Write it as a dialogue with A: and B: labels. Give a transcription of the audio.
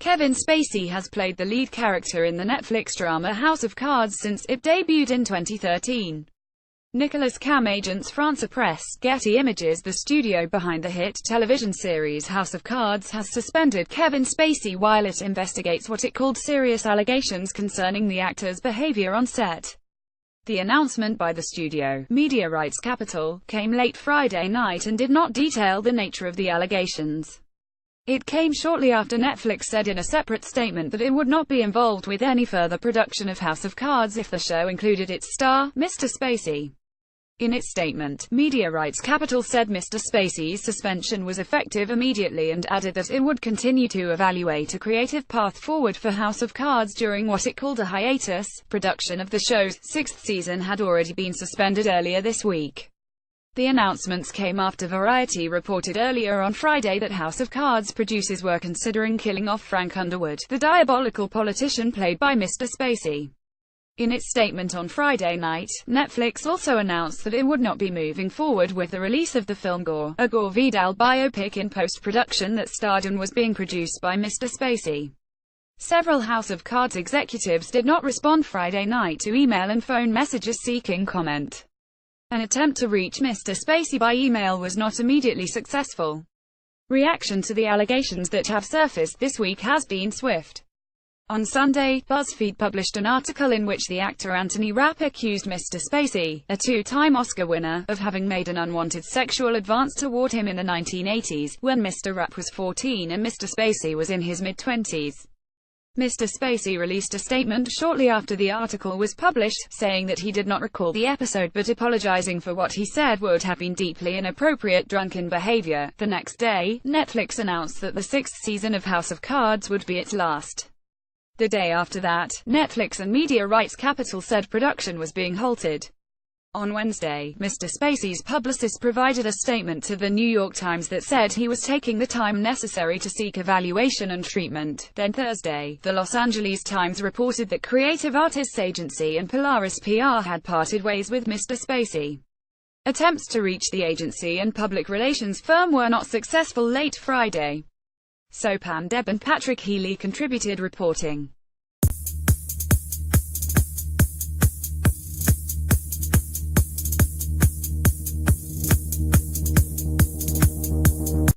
A: Kevin Spacey has played the lead character in the Netflix drama House of Cards since it debuted in 2013. Nicolas Cam Agence France Press, Getty Images. The studio behind the hit television series House of Cards has suspended Kevin Spacey while it investigates what it called serious allegations concerning the actor's behavior on set. The announcement by the studio, Media Rights Capital, came late Friday night and did not detail the nature of the allegations. It came shortly after Netflix said in a separate statement that it would not be involved with any further production of House of Cards if the show included its star, Mr. Spacey. In its statement, Media Rights Capital said Mr. Spacey's suspension was effective immediately and added that it would continue to evaluate a creative path forward for House of Cards during what it called a hiatus. Production of the show's sixth season had already been suspended earlier this week. The announcements came after Variety reported earlier on Friday that House of Cards producers were considering killing off Frank Underwood, the diabolical politician played by Mr. Spacey. In its statement on Friday night, Netflix also announced that it would not be moving forward with the release of the film Gore, a Gore Vidal biopic in post-production that starred and was being produced by Mr. Spacey. Several House of Cards executives did not respond Friday night to email and phone messages seeking comment. An attempt to reach Mr. Spacey by email was not immediately successful. Reaction to the allegations that have surfaced this week has been swift. On Sunday, BuzzFeed published an article in which the actor Anthony Rapp accused Mr. Spacey, a two-time Oscar winner, of having made an unwanted sexual advance toward him in the 1980s, when Mr. Rapp was 14 and Mr. Spacey was in his mid-20s. Mr. Spacey released a statement shortly after the article was published, saying that he did not recall the episode but apologizing for what he said would have been deeply inappropriate drunken behavior. The next day, Netflix announced that the sixth season of House of Cards would be its last. The day after that, Netflix and Media Rights Capital said production was being halted. On Wednesday, Mr. Spacey's publicist provided a statement to the New York Times that said he was taking the time necessary to seek evaluation and treatment. Then Thursday, the Los Angeles Times reported that Creative Artists Agency and Polaris PR had parted ways with Mr. Spacey. Attempts to reach the agency and public relations firm were not successful late Friday. Sopan Deb and Patrick Healy contributed reporting.